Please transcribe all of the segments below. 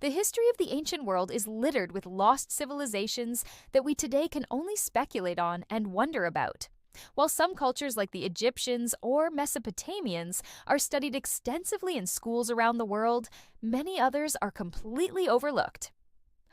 The history of the ancient world is littered with lost civilizations that we today can only speculate on and wonder about. While some cultures like the Egyptians or Mesopotamians are studied extensively in schools around the world, many others are completely overlooked.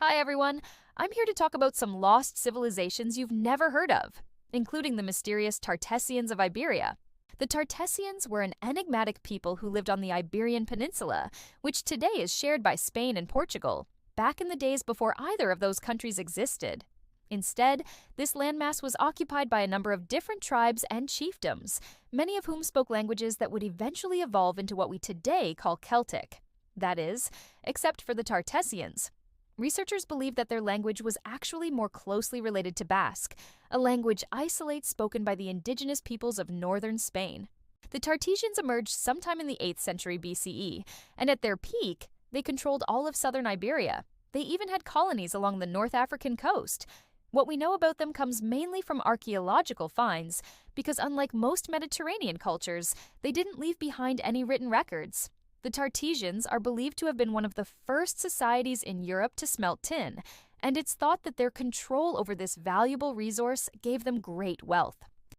Hi everyone, I'm here to talk about some lost civilizations you've never heard of, including the mysterious Tartessians of Iberia. The Tartessians were an enigmatic people who lived on the Iberian Peninsula, which today is shared by Spain and Portugal, back in the days before either of those countries existed. Instead, this landmass was occupied by a number of different tribes and chiefdoms, many of whom spoke languages that would eventually evolve into what we today call Celtic. That is, except for the Tartessians. Researchers believe that their language was actually more closely related to Basque, a language isolate spoken by the indigenous peoples of northern Spain. The Tartessians emerged sometime in the 8th century BCE, and at their peak, they controlled all of southern Iberia. They even had colonies along the North African coast. What we know about them comes mainly from archaeological finds, because unlike most Mediterranean cultures, they didn't leave behind any written records. The Tartessians are believed to have been one of the first societies in Europe to smelt tin, and it's thought that their control over this valuable resource gave them great wealth.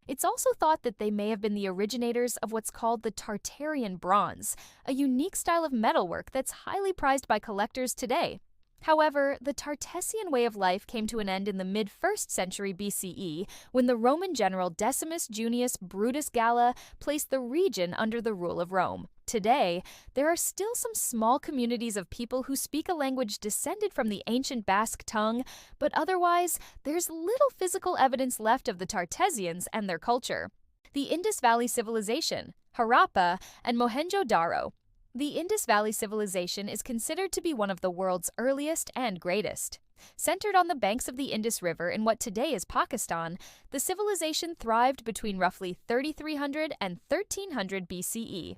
It's also thought that they may have been the originators of what's called the Tartarian bronze, a unique style of metalwork that's highly prized by collectors today. However, the Tartessian way of life came to an end in the mid-1st century BCE when the Roman general Decimus Junius Brutus Galla placed the region under the rule of Rome. Today, there are still some small communities of people who speak a language descended from the ancient Basque tongue, but otherwise, there's little physical evidence left of the Tartessians and their culture. The Indus Valley Civilization, Harappa, and Mohenjo-Daro. The Indus Valley Civilization is considered to be one of the world's earliest and greatest. Centered on the banks of the Indus River in what today is Pakistan, the civilization thrived between roughly 3300 and 1300 BCE.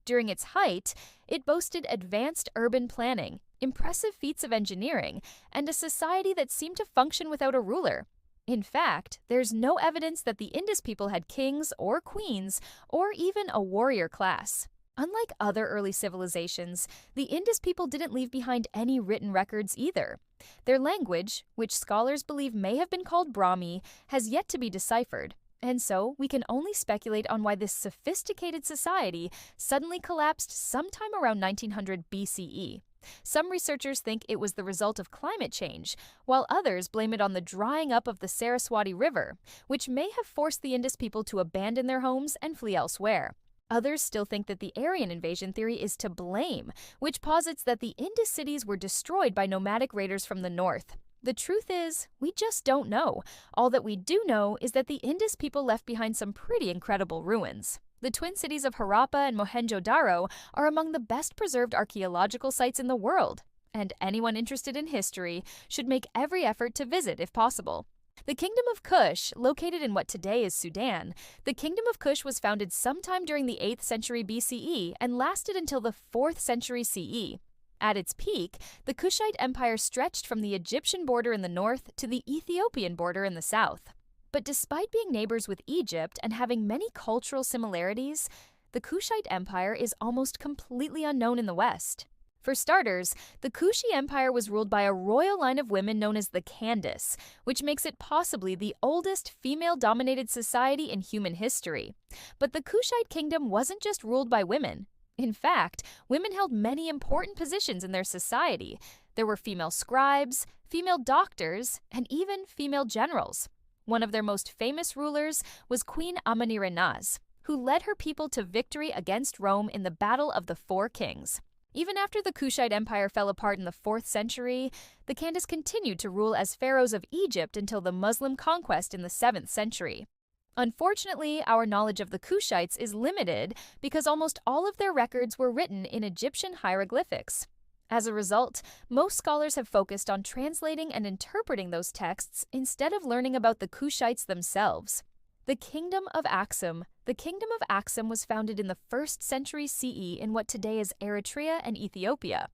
During its height, it boasted advanced urban planning, impressive feats of engineering, and a society that seemed to function without a ruler. In fact, there's no evidence that the Indus people had kings or queens, or even a warrior class. Unlike other early civilizations, the Indus people didn't leave behind any written records either. Their language, which scholars believe may have been called Brahmi, has yet to be deciphered, and so we can only speculate on why this sophisticated society suddenly collapsed sometime around 1900 BCE. Some researchers think it was the result of climate change, while others blame it on the drying up of the Saraswati River, which may have forced the Indus people to abandon their homes and flee elsewhere. Others still think that the Aryan invasion theory is to blame, which posits that the Indus cities were destroyed by nomadic raiders from the north. The truth is, we just don't know. All that we do know is that the Indus people left behind some pretty incredible ruins. The twin cities of Harappa and Mohenjo-Daro are among the best preserved archaeological sites in the world, and anyone interested in history should make every effort to visit if possible. The Kingdom of Kush, located in what today is Sudan, the Kingdom of Kush was founded sometime during the 8th century BCE and lasted until the 4th century CE. At its peak, the Kushite Empire stretched from the Egyptian border in the north to the Ethiopian border in the south. But despite being neighbors with Egypt and having many cultural similarities, the Kushite Empire is almost completely unknown in the West. For starters, the Kushi Empire was ruled by a royal line of women known as the Candace, which makes it possibly the oldest female-dominated society in human history. But the Kushite kingdom wasn't just ruled by women. In fact, women held many important positions in their society. There were female scribes, female doctors, and even female generals. One of their most famous rulers was Queen Amanirenas, who led her people to victory against Rome in the Battle of the Four Kings. Even after the Kushite Empire fell apart in the 4th century, the Candace continued to rule as pharaohs of Egypt until the Muslim conquest in the 7th century. Unfortunately, our knowledge of the Kushites is limited because almost all of their records were written in Egyptian hieroglyphics. As a result, most scholars have focused on translating and interpreting those texts instead of learning about the Kushites themselves. The Kingdom of Aksum. The Kingdom of Aksum was founded in the 1st century CE in what today is Eritrea and Ethiopia.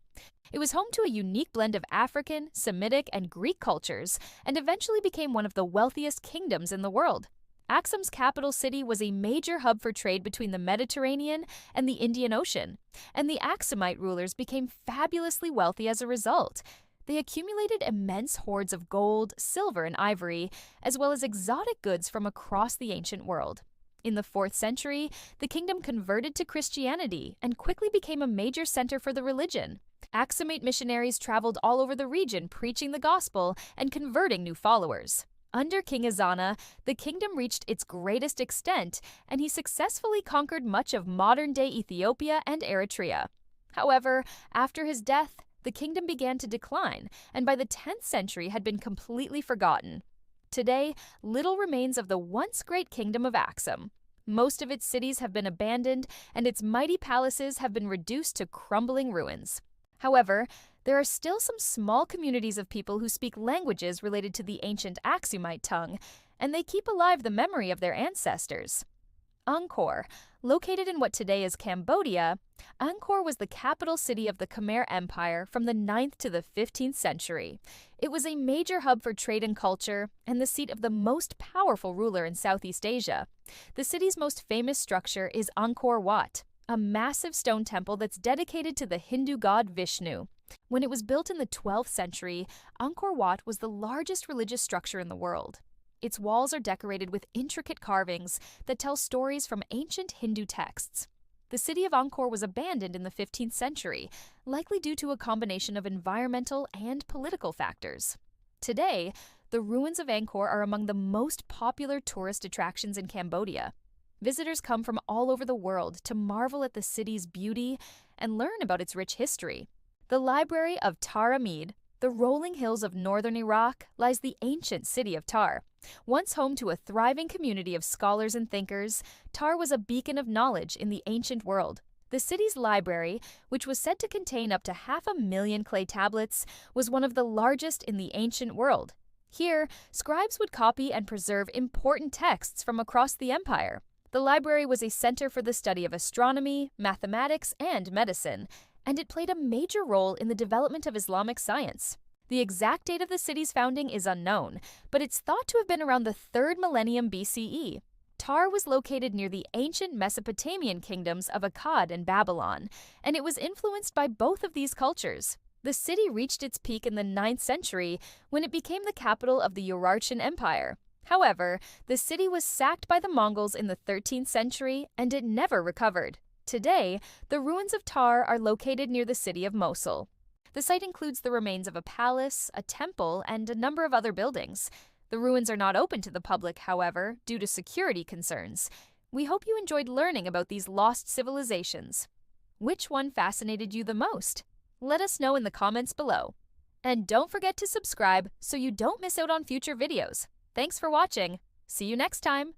It was home to a unique blend of African, Semitic, and Greek cultures, and eventually became one of the wealthiest kingdoms in the world. Axum's capital city was a major hub for trade between the Mediterranean and the Indian Ocean, and the Axumite rulers became fabulously wealthy as a result. They accumulated immense hoards of gold, silver, and ivory, as well as exotic goods from across the ancient world. In the 4th century, the kingdom converted to Christianity and quickly became a major center for the religion. Axumite missionaries traveled all over the region preaching the gospel and converting new followers. Under King Ezana, the kingdom reached its greatest extent, and he successfully conquered much of modern-day Ethiopia and Eritrea. However, after his death, the kingdom began to decline, and by the 10th century had been completely forgotten. Today, little remains of the once great kingdom of Axum. Most of its cities have been abandoned, and its mighty palaces have been reduced to crumbling ruins. However, there are still some small communities of people who speak languages related to the ancient Axumite tongue, and they keep alive the memory of their ancestors. Angkor, located in what today is Cambodia, Angkor was the capital city of the Khmer Empire from the 9th to the 15th century. It was a major hub for trade and culture, and the seat of the most powerful ruler in Southeast Asia. The city's most famous structure is Angkor Wat, a massive stone temple that's dedicated to the Hindu god Vishnu. When it was built in the 12th century, Angkor Wat was the largest religious structure in the world. Its walls are decorated with intricate carvings that tell stories from ancient Hindu texts. The city of Angkor was abandoned in the 15th century, likely due to a combination of environmental and political factors. Today, the ruins of Angkor are among the most popular tourist attractions in Cambodia. Visitors come from all over the world to marvel at the city's beauty and learn about its rich history. The Library of Tar Amid, the rolling hills of northern Iraq, lies the ancient city of Tar. Once home to a thriving community of scholars and thinkers, Tar was a beacon of knowledge in the ancient world. The city's library, which was said to contain up to 500,000 clay tablets, was one of the largest in the ancient world. Here, scribes would copy and preserve important texts from across the empire. The library was a center for the study of astronomy, mathematics, and medicine, and it played a major role in the development of Islamic science. The exact date of the city's founding is unknown, but it's thought to have been around the 3rd millennium BCE. Tar was located near the ancient Mesopotamian kingdoms of Akkad and Babylon, and it was influenced by both of these cultures. The city reached its peak in the 9th century when it became the capital of the Urartian Empire. However, the city was sacked by the Mongols in the 13th century, and it never recovered. Today, the ruins of Tar are located near the city of Mosul. The site includes the remains of a palace, a temple, and a number of other buildings. The ruins are not open to the public, however, due to security concerns. We hope you enjoyed learning about these lost civilizations. Which one fascinated you the most? Let us know in the comments below. And don't forget to subscribe so you don't miss out on future videos. Thanks for watching. See you next time.